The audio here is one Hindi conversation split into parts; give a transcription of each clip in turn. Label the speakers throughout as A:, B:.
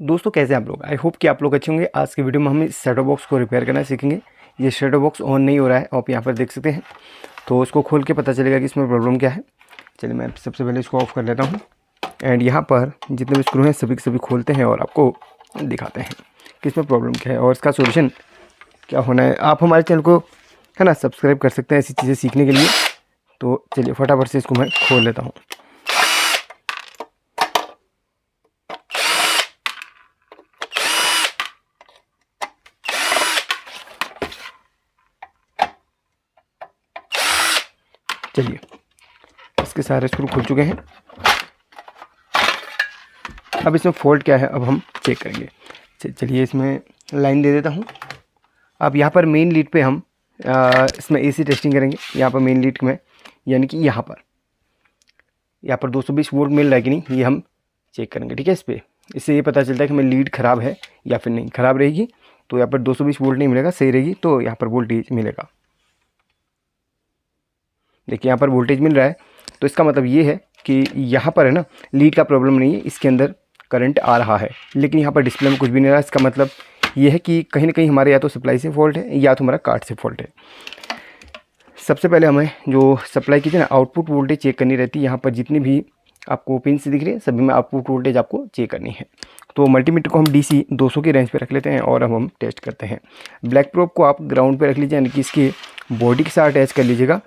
A: दोस्तों कैसे हैं आप लोग। आई होप कि आप लोग अच्छे होंगे। आज की वीडियो में हम इस सेटअप बॉक्स को रिपेयर करना सीखेंगे। ये सेटअप बॉक्स ऑन नहीं हो रहा है, आप यहाँ पर देख सकते हैं। तो इसको खोल के पता चलेगा कि इसमें प्रॉब्लम क्या है। चलिए मैं सबसे पहले इसको ऑफ़ कर लेता हूँ एंड यहाँ पर जितने भी स्क्रू हैं सभी के सभी खोलते हैं और आपको दिखाते हैं कि इसमें प्रॉब्लम क्या है और इसका सोल्यूशन क्या होना है। आप हमारे चैनल को है ना सब्सक्राइब कर सकते हैं ऐसी चीज़ें सीखने के लिए। तो चलिए फटाफट से इसको मैं खोल लेता हूँ। चलिए इसके सारे स्क्रू खुल चुके हैं। अब इसमें फॉल्ट क्या है अब हम चेक करेंगे। चलिए इसमें लाइन दे देता हूँ। अब यहाँ पर मेन लीड पे हम इसमें एसी टेस्टिंग करेंगे। यहाँ पर मेन लीड में यानी कि यहाँ पर 220 वोल्ट मिल रहा है कि नहीं ये हम चेक करेंगे। ठीक है, इस पर इससे ये पता चलता है कि हमें लीड ख़राब है या फिर नहीं। ख़राब रहेगी तो यहाँ पर 220 वोल्ट नहीं मिलेगा, सही रहेगी तो यहाँ पर वोल्टेज मिलेगा। देखिए यहाँ पर वोल्टेज मिल रहा है तो इसका मतलब ये है कि यहाँ पर है ना लीड का प्रॉब्लम नहीं है, इसके अंदर करंट आ रहा है। लेकिन यहाँ पर डिस्प्ले में कुछ भी नहीं रहा। इसका मतलब ये है कि कहीं ना कहीं हमारे या तो सप्लाई से फॉल्ट है या तो हमारा कार्ड से फॉल्ट है। सबसे पहले हमें जो सप्लाई की थी ना आउटपुट वोल्टेज चेक करनी रहती है। यहाँ पर जितनी भी आपको पिन्स दिख रही है सभी में आउटपुट वोल्टेज आपको चेक करनी है। तो मल्टीमीटर को हम DC 200 की रेंज पे रख लेते हैं और अब हम टेस्ट करते हैं। ब्लैक प्रोब को आप ग्राउंड पे रख लीजिए यानी कि इसकी बॉडी के साथ अटैच कर लीजिएगा।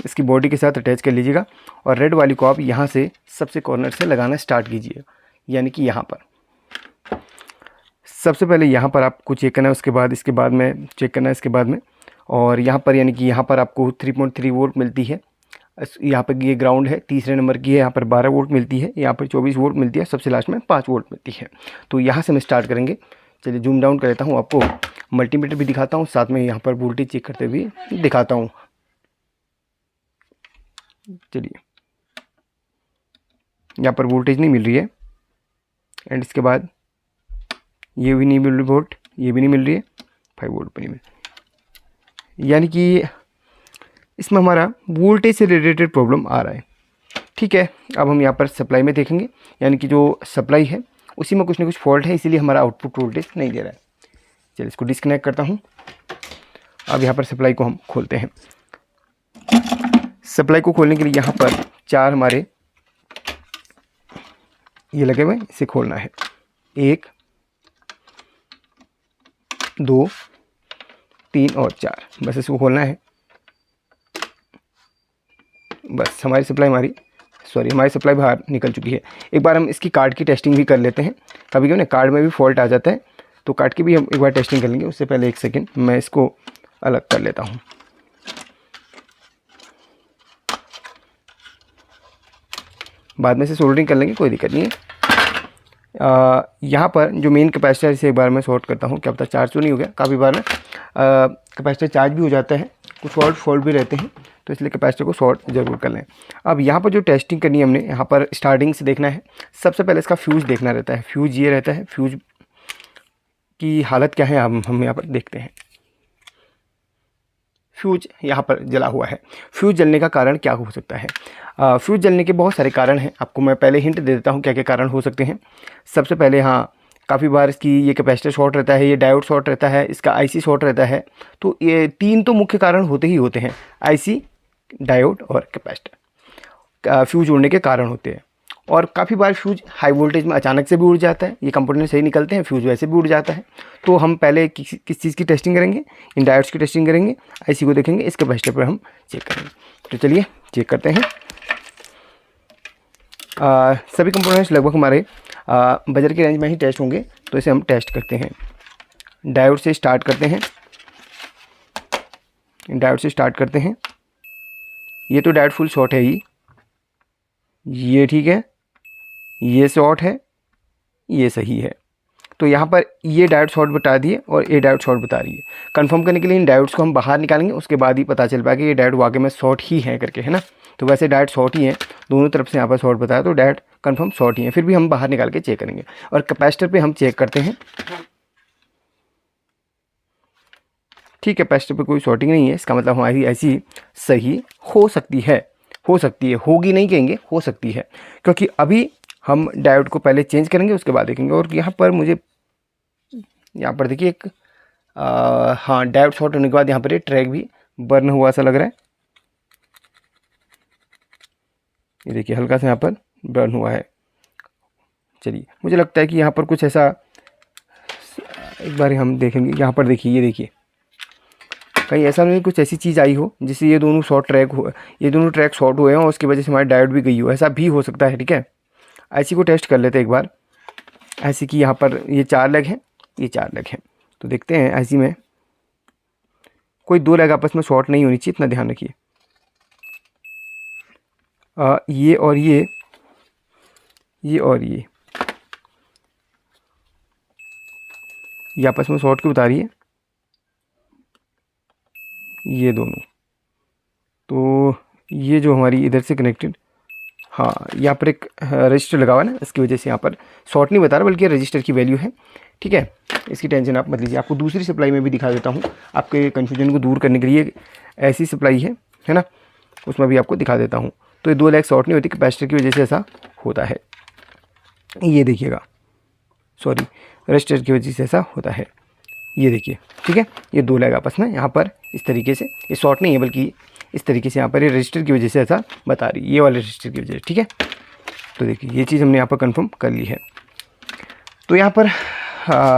A: इसकी बॉडी के साथ अटैच कर लीजिएगा और रेड वाली को आप यहाँ से सबसे कॉर्नर से लगाना स्टार्ट कीजिए यानी कि यहाँ पर। सबसे पहले यहाँ पर आपको चेक करना है, उसके बाद इसके बाद में चेक करना है इसके बाद में। और यहाँ पर यानी कि यहाँ पर आपको 3.3 वोल्ट मिलती है। यहाँ पर ये ग्राउंड है, तीसरे नंबर की है। यहाँ पर 12 वोल्ट मिलती है, यहाँ पर 24 वोल्ट मिलती है, सबसे लास्ट में 5 वोल्ट मिलती है। तो यहाँ से हम स्टार्ट करेंगे। चलिए जूम डाउन कर लेता हूँ, आपको मल्टीमीटर भी दिखाता हूँ, साथ में यहाँ पर वोल्टेज चेक करते हुए दिखाता हूँ। चलिए यहाँ पर वोल्टेज नहीं मिल रही है एंड इसके बाद ये भी नहीं मिल रही वोल्ट, ये भी नहीं मिल रही है, 5 वोल्ट पर नहीं मिल, यानी कि इसमें हमारा वोल्टेज से रिलेटेड प्रॉब्लम आ रहा है। ठीक है, अब हम यहाँ पर सप्लाई में देखेंगे यानी कि जो सप्लाई है उसी में कुछ ना कुछ फॉल्ट है, इसीलिए हमारा आउटपुट वोल्टेज नहीं दे रहा है। चलिए इसको डिस्कनेक्ट करता हूँ। अब यहाँ पर सप्लाई को हम खोलते हैं। सप्लाई को खोलने के लिए यहाँ पर 4 हमारे ये लगे हुए, इसे खोलना है। 1 2 3 और 4, बस इसको खोलना है। बस हमारी सप्लाई बाहर निकल चुकी है। एक बार हम इसकी कार्ड की टेस्टिंग भी कर लेते हैं। कभी कभी ना कार्ड में भी फॉल्ट आ जाता है तो कार्ड की भी हम एक बार टेस्टिंग कर लेंगे। उससे पहले एक सेकेंड मैं इसको अलग कर लेता हूँ। बाद में से सोल्डरिंग कर लेंगे, कोई दिक्कत नहीं है। यहाँ पर जो मेन कैपेसिटर इसे एक बार मैं शॉर्ट करता हूँ, क्या पता चार्ज तो नहीं हो गया। काफ़ी बार ना कैपेसिटर चार्ज भी हो जाता है, कुछ फॉल्ट भी रहते हैं, तो इसलिए कैपेसिटर को शॉर्ट ज़रूर कर लें। अब यहाँ पर जो टेस्टिंग करनी है हमने, यहाँ पर स्टार्टिंग से देखना है। सबसे पहले इसका फ्यूज़ देखना रहता है। फ्यूज़ ये रहता है, फ्यूज़ की हालत क्या है हम यहाँ पर देखते हैं। फ्यूज यहाँ पर जला हुआ है। फ्यूज जलने का कारण क्या हो सकता है? फ्यूज जलने के बहुत सारे कारण हैं। आपको मैं पहले हिंट दे देता हूँ क्या क्या कारण हो सकते हैं। सबसे पहले काफ़ी बार इसकी ये कैपेसिटर शॉर्ट रहता है, ये डायोड शॉर्ट रहता है, इसका IC शॉर्ट रहता है। तो ये 3 तो मुख्य कारण होते ही होते हैं, IC, डायोड और कैपेसिटर फ्यूज उड़ने के कारण होते हैं। और काफ़ी बार फ्यूज हाई वोल्टेज में अचानक से भी उड़ जाता है, ये कंपोनेंट सही निकलते हैं, फ्यूज वैसे भी उड़ जाता है। तो हम पहले किस चीज़ की टेस्टिंग करेंगे? इन डायोड्स की टेस्टिंग करेंगे, IC को देखेंगे, इस कैपेसिटर पर हम चेक करेंगे। तो चलिए चेक करते हैं। सभी कंपोनेंट्स लगभग हमारे बजर की रेंज में ही टेस्ट होंगे, तो इसे हम टेस्ट करते हैं। डायोड से स्टार्ट करते हैं। ये तो डायोड फुल शॉर्ट है ही, ये ठीक है, ये शॉर्ट है, ये सही है। तो यहाँ पर ये डायोड शॉर्ट बता दिए और ये डायोड शॉर्ट बता रही है। कंफर्म करने के लिए इन डायोड्स को हम बाहर निकालेंगे, उसके बाद ही पता चल पाएगा कि ये डायोड वाकई में शॉर्ट ही है करके, है ना। तो वैसे डायोड शॉर्ट ही है, दोनों तरफ से यहाँ पर शॉर्ट बताया तो डायोड कंफर्म शॉर्ट ही है। फिर भी हम बाहर निकाल के चेक करेंगे और कैपेसिटर पे हम चेक करते हैं। ठीक है, कैपेसिटर पे कोई शॉर्टिंग नहीं है, इसका मतलब हमारी ऐसी सही हो सकती है, होगी नहीं कहेंगे, हो सकती है। क्योंकि अभी हम डायोड को पहले चेंज करेंगे, उसके बाद देखेंगे। और यहाँ पर मुझे यहाँ पर देखिए एक हाँ, डायोड शॉर्ट होने के बाद यहाँ पर ये ट्रैक भी बर्न हुआ सा लग रहा है। ये देखिए हल्का सा यहाँ पर बर्न हुआ है। चलिए, मुझे लगता है कि यहाँ पर कुछ ऐसा, एक बार हम देखेंगे। यहाँ पर देखिए, ये देखिए कहीं ऐसा नहीं कुछ ऐसी चीज़ आई हो जिससे ये दोनों ट्रैक शॉर्ट हुए हों और उसकी वजह से हमारी डायोड भी गई हो, ऐसा भी हो सकता है। ठीक है, ऐसी को टेस्ट कर लेते हैं एक बार। ऐसी कि यहाँ पर ये 4 लेग हैं, ये 4 लेग हैं, तो देखते हैं ऐसी में कोई 2 लेग आपस में शॉर्ट नहीं होनी चाहिए, इतना ध्यान रखिए। ये और और ये आपस में शॉर्ट क्यों बता रही है, ये दोनों। तो ये जो हमारी इधर से कनेक्टेड, हाँ, यहाँ पर एक रजिस्टर लगा हुआ है ना, इसकी वजह से यहाँ पर शॉर्ट नहीं बता रहा, बल्कि रजिस्टर की वैल्यू है। ठीक है, इसकी टेंशन आप मत लीजिए। आपको दूसरी सप्लाई में भी दिखा देता हूँ, आपके कन्फ्यूजन को दूर करने के लिए। ऐसी सप्लाई है ना, उसमें भी आपको दिखा देता हूँ। तो ये 2 लेग शॉर्ट नहीं होती, कैपेसिटर की वजह से ऐसा होता है। ये देखिएगा, सॉरी, रजिस्टर की वजह से ऐसा होता है। ये देखिए, ठीक है, ये 2 लेग आपस में यहाँ पर इस तरीके से, ये शॉर्ट नहीं है बल्कि इस तरीके से यहाँ पर ये रजिस्टर की वजह से ऐसा बता रही है, ये वाले रजिस्टर की वजह से। ठीक है, तो देखिए ये चीज़ हमने यहाँ पर कंफर्म कर ली है। तो यहाँ पर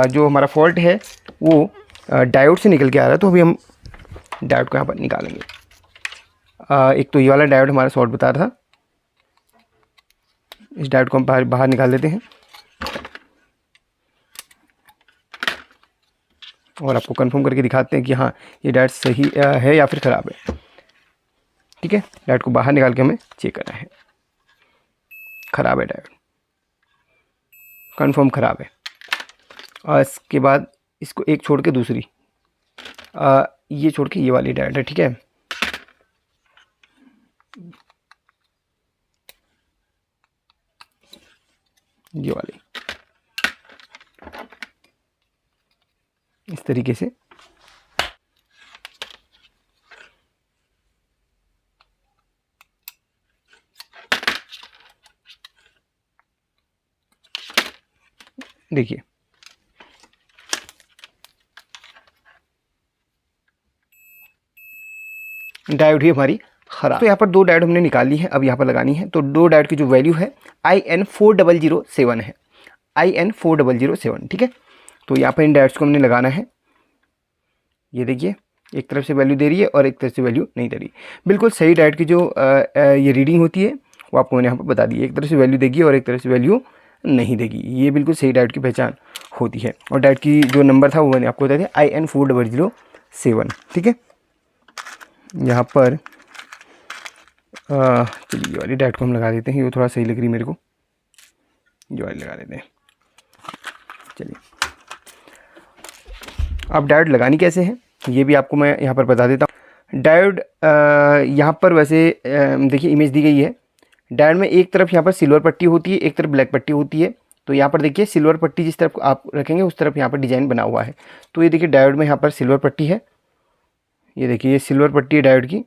A: जो हमारा फॉल्ट है वो डायोड से निकल के आ रहा है, तो अभी हम डायोड को यहाँ पर निकालेंगे। एक तो ये वाला डायोड हमारा शॉर्ट बता रहा था, इस डायोड को हम बाहर निकाल देते हैं और आपको कंफर्म करके दिखाते हैं कि हाँ, ये डायोड सही है या फिर ख़राब है। ठीक है, डायोड को बाहर निकाल के हमें चेक करना है। ख़राब है डायोड, कंफर्म ख़राब है। और इसके बाद इसको एक छोड़ के दूसरी, ये छोड़ के ये वाली डायोड है। ठीक है, ये वाली इस तरीके से देखिए, डायोड ही हमारी खराब। तो यहाँ पर 2 डायोड हमने निकाली है, अब यहाँ पर लगानी है। तो 2 डायोड की जो वैल्यू है IN4007 है, IN4007। ठीक है, तो यहाँ पर इन डायोड्स को हमने लगाना है। ये देखिए, एक तरफ से वैल्यू दे रही है और एक तरफ से वैल्यू नहीं दे रही। बिल्कुल सही डायोड की जो ये रीडिंग होती है वो आपको मैंने यहाँ पर बता दी। एक तरफ से वैल्यू देगी और एक तरफ से वैल्यू नहीं देगी, ये बिल्कुल सही डायोड की पहचान होती है। और डायोड की जो नंबर था वो मैंने आपको बता दिया, IN4007। ठीक है, यहाँ पर चलिए ये वाली डायोड को हम लगा देते हैं, ये थोड़ा सही लग रही मेरे को, ये वाली लगा देते हैं। चलिए, अब डायोड लगानी कैसे है ये भी आपको मैं यहाँ पर बता देता हूँ। डायोड यहाँ पर वैसे देखिए इमेज दी गई है। डायोड में एक तरफ यहाँ पर सिल्वर पट्टी होती है, एक तरफ ब्लैक पट्टी होती है। तो यहाँ पर देखिए सिल्वर पट्टी जिस तरफ आप रखेंगे उस तरफ यहाँ पर डिज़ाइन बना हुआ है। तो ये देखिए डायोड में यहाँ पर सिल्वर पट्टी है, ये देखिए ये सिल्वर पट्टी है डायोड की।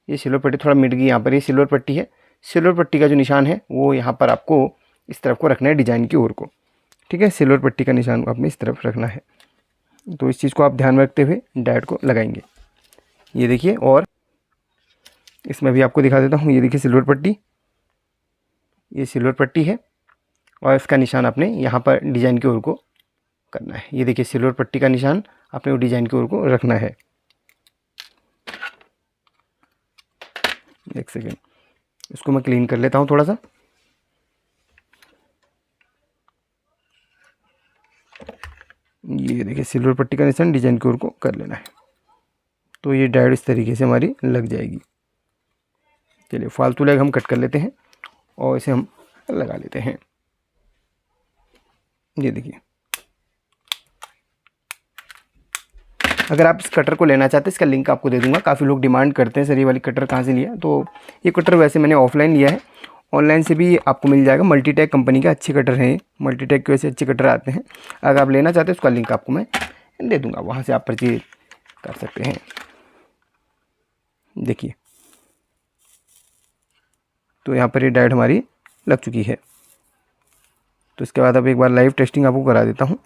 A: ये सिल्वर पट्टी थोड़ा मिट गई, यहाँ पर ये सिल्वर पट्टी है। सिल्वर पट्टी का जो निशान है वो यहाँ पर आपको इस तरफ को रखना है, डिज़ाइन की ओर को। ठीक है, सिल्वर पट्टी का निशान आपने इस तरफ रखना है। तो इस चीज़ को आप ध्यान में रखते हुए डायोड को लगाएंगे। ये देखिए, और इसमें भी आपको दिखा देता हूँ। ये देखिए सिल्वर पट्टी, ये सिल्वर पट्टी है और इसका निशान आपने यहाँ पर डिज़ाइन की ओर को करना है। ये देखिए सिल्वर पट्टी का निशान आपने वो डिज़ाइन की ओर को रखना है। एक सेकेंड, इसको मैं क्लीन कर लेता हूँ थोड़ा सा। ये देखिए सिल्वर पट्टी का निशान डिज़ाइन की ओर को कर लेना है। तो ये डायोड इस तरीके से हमारी लग जाएगी। चलिए, फालतू लेग हम कट कर लेते हैं और इसे हम लगा लेते हैं। ये देखिए, अगर आप इस कटर को लेना चाहते हैं इसका लिंक आपको दे दूंगा। काफ़ी लोग डिमांड करते हैं सर ये वाली कटर कहाँ से लिया, तो ये कटर वैसे मैंने ऑफलाइन लिया है, ऑनलाइन से भी आपको मिल जाएगा। मल्टीटेक कंपनी के अच्छे कटर हैं, मल्टीटेक के वैसे अच्छे कटर आते हैं। अगर आप लेना चाहते हैं उसका लिंक आपको मैं दे दूँगा, वहाँ से आप परचेज कर सकते हैं। देखिए, तो यहाँ पर ये डायोड हमारी लग चुकी है। तो इसके बाद अब एक बार लाइव टेस्टिंग आपको करा देता हूँ।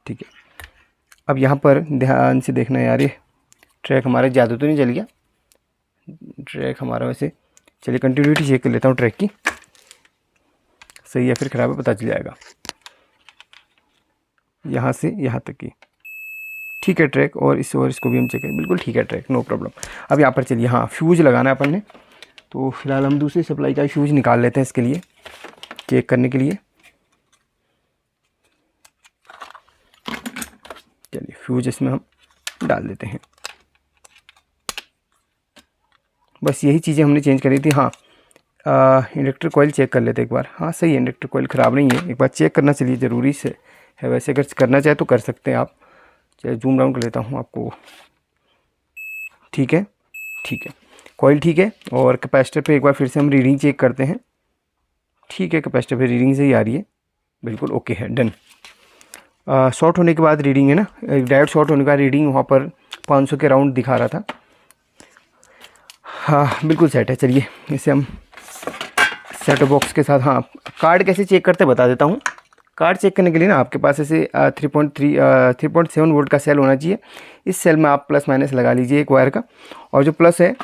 A: ठीक है, अब यहाँ पर ध्यान से देखना यार, ये ट्रैक हमारा ज़्यादा तो नहीं चल गया। ट्रैक हमारा वैसे, चलिए कंटिन्यूटी चेक कर लेता हूँ ट्रैक की, सही है फिर ख़राब है पता चल जाएगा। यहाँ से यहाँ तक की ठीक है ट्रैक, और इसको भी हम चेक करें, बिल्कुल ठीक है ट्रैक, नो प्रॉब्लम। अब यहाँ पर चलिए, हाँ फ्यूज़ लगाना है अपन ने, तो फिलहाल हम दूसरी सप्लाई का फ्यूज़ निकाल लेते हैं इसके लिए, चेक करने के लिए। चलिए फ्यूज़ इसमें हम डाल देते हैं। बस यही चीज़ें हमने चेंज करी थी। हाँ इंडक्टर कॉइल चेक कर लेते एक बार। हाँ सही है, इंडक्टर कॉइल ख़राब नहीं है, एक बार चेक करना चलिए ज़रूरी से है। वैसे अगर करना चाहे तो कर सकते हैं आप। चलिए जूम डाउन कर लेता हूँ आपको। ठीक है, ठीक है, कॉइल ठीक है। और कैपेसिटर पे एक बार फिर से हम रीडिंग चेक करते हैं। ठीक है, कैपेसिटर पे रीडिंग सही आ रही है, बिल्कुल ओके है, डन। शॉर्ट होने के बाद रीडिंग है ना, डायरेक्ट शॉर्ट होने का रीडिंग वहाँ पर 500 के राउंड दिखा रहा था। हाँ बिल्कुल सेट है। चलिए इसे हम सेट बॉक्स के साथ, हाँ कार्ड कैसे चेक करते बता देता हूँ। कार्ड चेक करने के लिए ना आपके पास ऐसे 3.7 वोल्ट का सेल होना चाहिए। इस सेल में आप प्लस माइनस लगा लीजिए एक वायर का, और जो प्लस है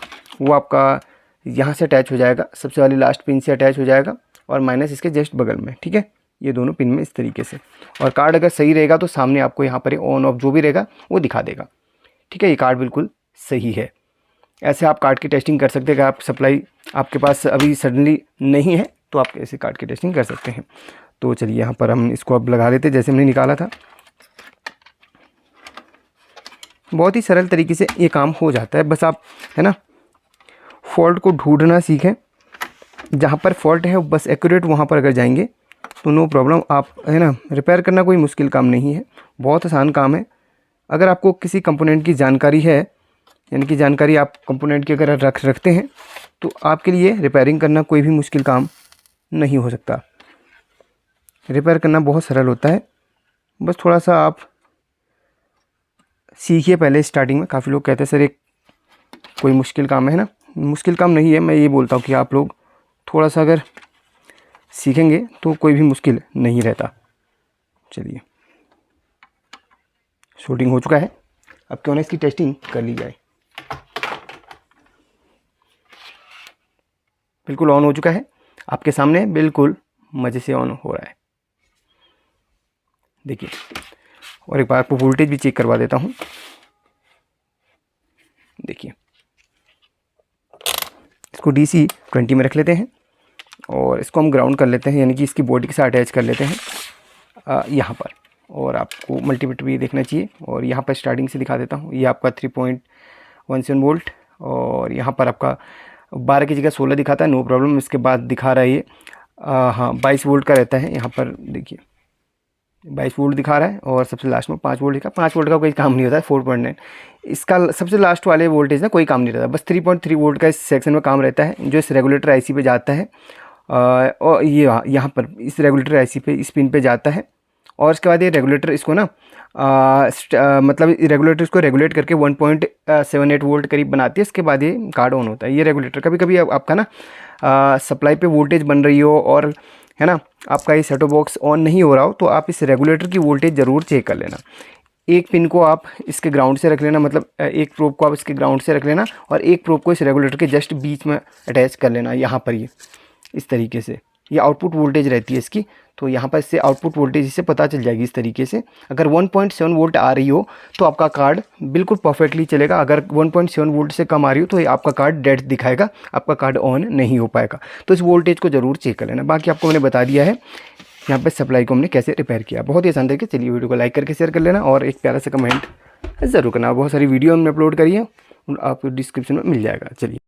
A: वो आपका यहाँ से अटैच हो जाएगा, सबसे वाली लास्ट पिन से अटैच हो जाएगा, और माइनस इसके जस्ट बगल में। ठीक है, ये दोनों पिन में इस तरीके से। और कार्ड अगर सही रहेगा तो सामने आपको यहाँ पर ऑन ऑफ जो भी रहेगा वो दिखा देगा। ठीक है, ये कार्ड बिल्कुल सही है। ऐसे आप कार्ड की टेस्टिंग कर सकते हैं। अगर आप सप्लाई आपके पास अभी सडनली नहीं है तो आप ऐसे कार्ड की टेस्टिंग कर सकते हैं। तो चलिए यहाँ पर हम इसको अब लगा लेते हैं जैसे हमने निकाला था। बहुत ही सरल तरीके से ये काम हो जाता है। बस आप है ना फॉल्ट को ढूंढना सीखें। जहाँ पर फॉल्ट है बस एक्यूरेट वहाँ पर अगर जाएंगे तो नो प्रॉब्लम, आप है ना रिपेयर करना कोई मुश्किल काम नहीं है, बहुत आसान काम है। अगर आपको किसी कंपोनेंट की जानकारी है, यानी कि जानकारी आप कंपोनेंट की अगर रखते हैं, तो आपके लिए रिपेयरिंग करना कोई भी मुश्किल काम नहीं हो सकता। रिपेयर करना बहुत सरल होता है, बस थोड़ा सा आप सीखिए पहले स्टार्टिंग में। काफ़ी लोग कहते हैं सर एक कोई मुश्किल काम है ना, मुश्किल काम नहीं है। मैं ये बोलता हूँ कि आप लोग थोड़ा सा अगर सीखेंगे तो कोई भी मुश्किल नहीं रहता। चलिए शूटिंग हो चुका है, अब क्यों ना इसकी टेस्टिंग कर ली जाए। बिल्कुल ऑन हो चुका है आपके सामने, बिल्कुल मज़े से ऑन हो रहा है, देखिए। और एक बार आपको वोल्टेज भी चेक करवा देता हूँ, देखिए। इसको DC 20 में रख लेते हैं और इसको हम ग्राउंड कर लेते हैं, यानी कि इसकी बॉडी के साथ अटैच कर लेते हैं यहाँ पर। और आपको मल्टीमीटर भी देखना चाहिए, और यहाँ पर स्टार्टिंग से दिखा देता हूँ। ये आपका 3.17 वोल्ट, और यहाँ पर आपका 12 की जगह 16 दिखाता है, नो प्रॉब्लम। इसके बाद दिखा रहा है ये हाँ 22 वोल्ट का रहता है। यहाँ पर देखिए 22 वोल्ट दिखा रहा है, और सबसे लास्ट में 5 वोल्ट दिखा। 5 वोल्ट का कोई काम नहीं होता है, 4.9 इसका सबसे लास्ट वाले वोल्टेज ना कोई काम नहीं रहता। बस 3.3 वोल्ट का इस सेक्शन में काम रहता है, जो इस रेगुलेटर IC पे जाता है। और ये यहाँ पर इस रेगुलेटर IC पे इस पिन पे जाता है। और इसके बाद ये रेगुलेटर इसको ना मतलब रेगुलेटर इसको रेगुलेट करके 1.78 वोल्ट करीब बनाती है। इसके बाद ये कार्ड ऑन होता है। ये रेगुलेटर कभी कभी आपका ना सप्लाई पे वोल्टेज बन रही हो, और है ना आपका ये सेटो बॉक्स ऑन नहीं हो रहा हो, तो आप इस रेगुलेटर की वोल्टेज ज़रूर चेक कर लेना। एक पिन को आप इसके ग्राउंड से रख लेना, मतलब एक प्रोब को आप इसके ग्राउंड से रख लेना, और एक प्रोब को इस रेगुलेटर के जस्ट बीच में अटैच कर लेना। यहाँ पर ये इस तरीके से ये आउटपुट वोल्टेज रहती है इसकी, तो यहाँ पर इससे आउटपुट वोल्टेज इससे पता चल जाएगी इस तरीके से। अगर 1.7 वोल्ट आ रही हो तो आपका कार्ड बिल्कुल परफेक्टली चलेगा। अगर 1.7 वोल्ट से कम आ रही हो तो आपका कार्ड डेड दिखाएगा, आपका कार्ड ऑन नहीं हो पाएगा। तो इस वोल्टेज को ज़रूर चेक कर लेना। बाकी आपको मैंने बता दिया है यहाँ पे सप्लाई को हमने कैसे रिपेयर किया, बहुत ही आसान तरीके। चलिए वीडियो को लाइक करके शेयर कर लेना, और एक प्यारा सा कमेंट ज़रूर करना। बहुत सारी वीडियो हमने अपलोड करी है, आपको डिस्क्रिप्शन में मिल जाएगा। चलिए।